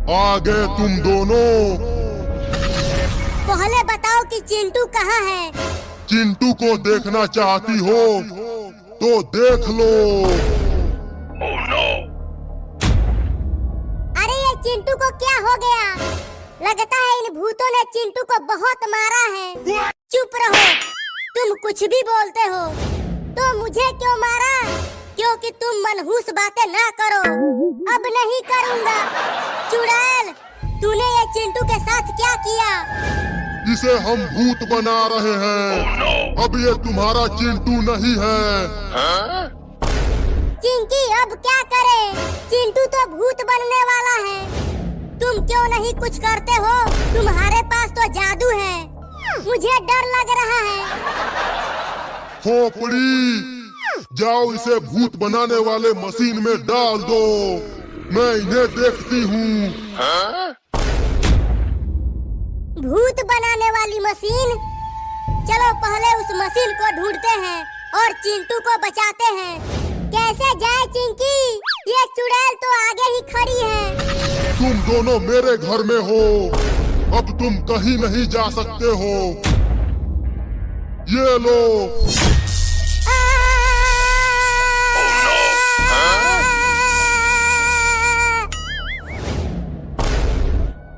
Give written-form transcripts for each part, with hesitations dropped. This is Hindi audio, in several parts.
आ गए तुम दोनों। पहले बताओ कि चिंटू कहाँ है? चिंटू को देखना चाहती हो तो देख लो। अरे ये चिंटू को क्या हो गया? लगता है इन भूतों ने चिंटू को बहुत मारा है। चुप रहो, तुम कुछ भी बोलते हो। तो मुझे क्यों मारा? क्योंकि तुम मनहूस बातें ना करो। अब नहीं करूँगा। चुड़ैल, तूने ये चिंटू के साथ क्या किया? इसे हम भूत बना रहे हैं। अब ये तुम्हारा चिंटू नहीं है। चिंकी, अब क्या करें? चिंटू तो भूत बनने वाला है। तुम क्यों नहीं कुछ करते हो? तुम्हारे पास तो जादू है। मुझे डर लग रहा है। खोपड़ी, जाओ इसे भूत बनाने वाले मशीन में डाल दो। मैं इन्हें देखती हूँ। भूत बनाने वाली मशीन? चलो पहले उस मशीन को ढूंढते हैं और चिंटू को बचाते हैं। कैसे जाए चिंकी? ये चुड़ैल तो आगे ही खड़ी है। तुम दोनों मेरे घर में हो। अब तुम कहीं नहीं जा सकते हो। ये लो।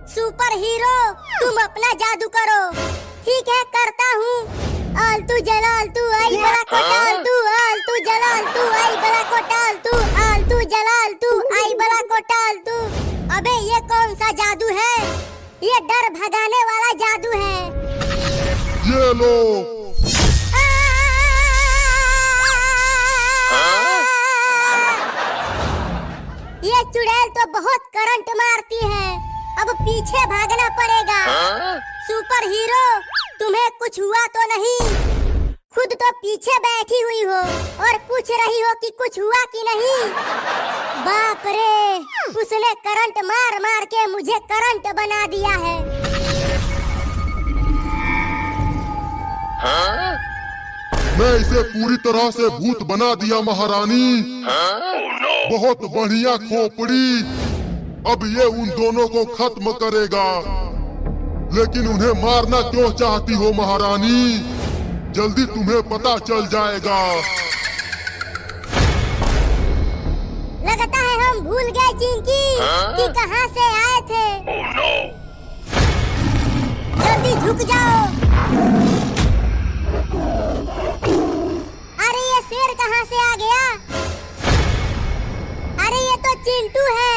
सुपर हीरो, तुम अपना जादू करो। ठीक है, करता हूँ। आलतू जलालतू आई बड़ा कोटालतू, आलतू जलालतू आई बड़ा कोटालतू, आलतू जलालतू आई बड़ा कोटालतू। अबे ये कौन सा जादू है? ये डर भगाने वाला जादू है। ये लो। ये चुड़ैल तो बहुत करंट मारती है। अब पीछे भागना पड़ेगा। सुपर हीरो, तुम्हें कुछ हुआ तो नहीं? खुद तो पीछे बैठी हुई हो और पूछ रही हो कि कुछ हुआ कि नहीं। बाप रे, उसने करंट मार मार के मुझे करंट बना दिया है। मैं इसे पूरी तरह से भूत बना दिया महारानी। बहुत बढ़िया खोपड़ी। अब ये उन दोनों को खत्म करेगा। लेकिन उन्हें मारना क्यों चाहती हो महारानी? जल्दी तुम्हें पता चल जाएगा। लगता है हम भूल गए चिंकी कि कहाँ से आए थे। जल्दी झुक जाओ। अरे ये शेर कहाँ से आ गया? अरे ये तो चिंटू है।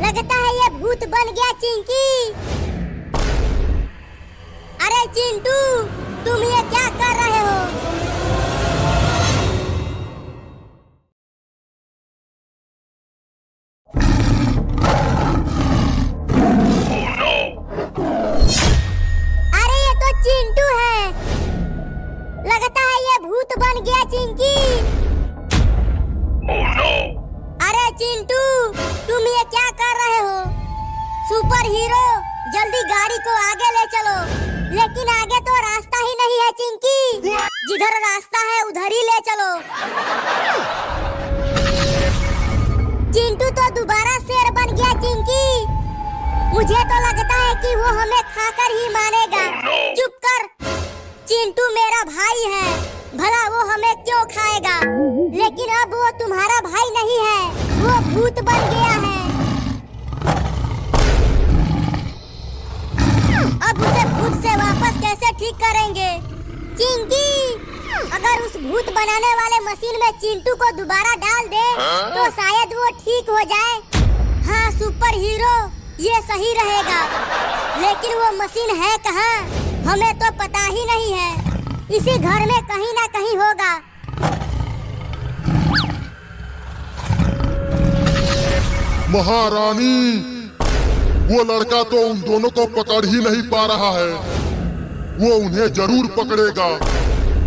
लगता है ये भूत बन गया चिंकी। अरे चिंटू, तुम ये क्या कर रहे हो? अरे ये तो चिंटू है। लगता है ये भूत बन गया चिंकी। अरे चिंटू, तुम ये क्या कर रहे हो? सुपर हीरो, जल्दी गाड़ी को आगे ले चलो। लेकिन आगे तो रास्ता ही नहीं है चिंकी। जिधर रास्ता है उधर ही ले चलो। चिंटू तो दोबारा शेर बन गया चिंकी। मुझे तो लगता है कि वो हमें खाकर ही मारेगा। चुप कर, चिंटू मेरा भाई है। भला वो हमें क्यों खाएगा? लेकिन अब वो तुम्हारा भाई नहीं है, वो भूत बन गया है। अब उसे भूत से वापस कैसे ठीक करेंगे? चिंकी, अगर उस भूत बनाने वाले मशीन में चिंटू को दोबारा डाल दे तो शायद वो ठीक हो जाए। हाँ सुपर हीरो, ये सही रहेगा। लेकिन वो मशीन है कहाँ? हमें तो पता ही नहीं है। इसी घर में कहीं ना कहीं होगा। महारानी, वो लड़का तो उन दोनों को पकड़ ही नहीं पा रहा है। वो उन्हें जरूर पकड़ेगा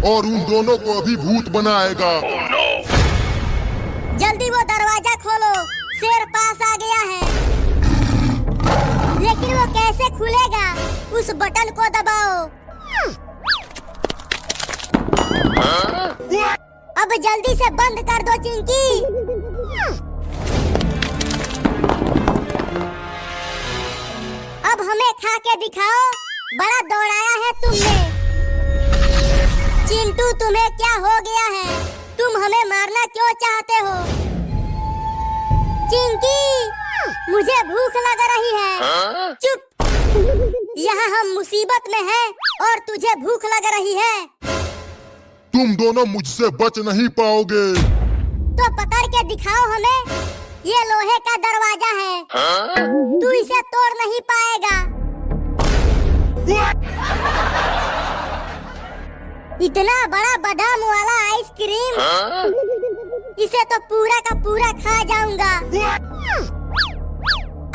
और उन दोनों को अभी भूत बनाएगा। जल्दी वो दरवाजा खोलो, शेर पास आ गया है। लेकिन वो कैसे खुलेगा? उस बटन को दबाओ। अब जल्दी से बंद कर दो चिंकी। अब हमें खा के दिखाओ, बड़ा दौड़ाया है तुमने। चिंटू तुम्हें क्या हो गया है? तुम हमें मारना क्यों चाहते हो? चिंकी, मुझे भूख लग रही है। चुप, यहाँ हम मुसीबत में हैं और तुझे भूख लग रही है। तुम दोनों मुझसे बच नहीं पाओगे। तो पकड़ के दिखाओ हमें। ये लोहे का दरवाजा है, तू इसे तोड़ नहीं पाएगा। इतना बड़ा बादाम वाला आइसक्रीम, इसे तो पूरा का पूरा खा जाऊंगा।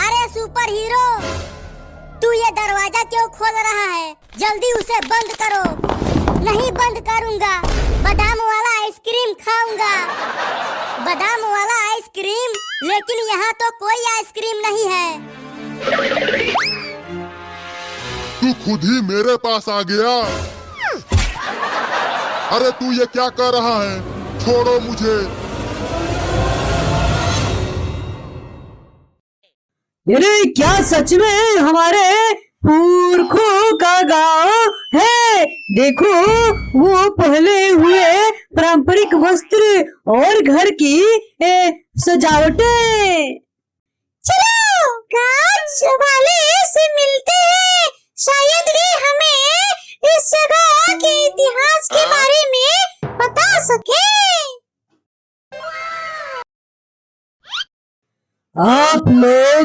अरे सुपर हीरो, तू ये दरवाजा क्यों खोल रहा है? जल्दी उसे बंद करो। नहीं बंद करूंगा, बादाम वाला आइसक्रीम खाऊंगा। बादाम वाला आइसक्रीम, लेकिन यहाँ तो कोई आइसक्रीम नहीं है। तू खुद ही मेरे पास आ गया। अरे तू ये क्या कर रहा है? छोड़ो मुझे। अरे क्या सच में हमारे पुरखों का गांव है? देखो, वो पहले हुए पारंपरिक वस्त्र और घर की सजावटें। चलो गांव वाले से मिलते हैं, शायद वे हमें इस जगह के इतिहास के बारे में बता सके। आप लोग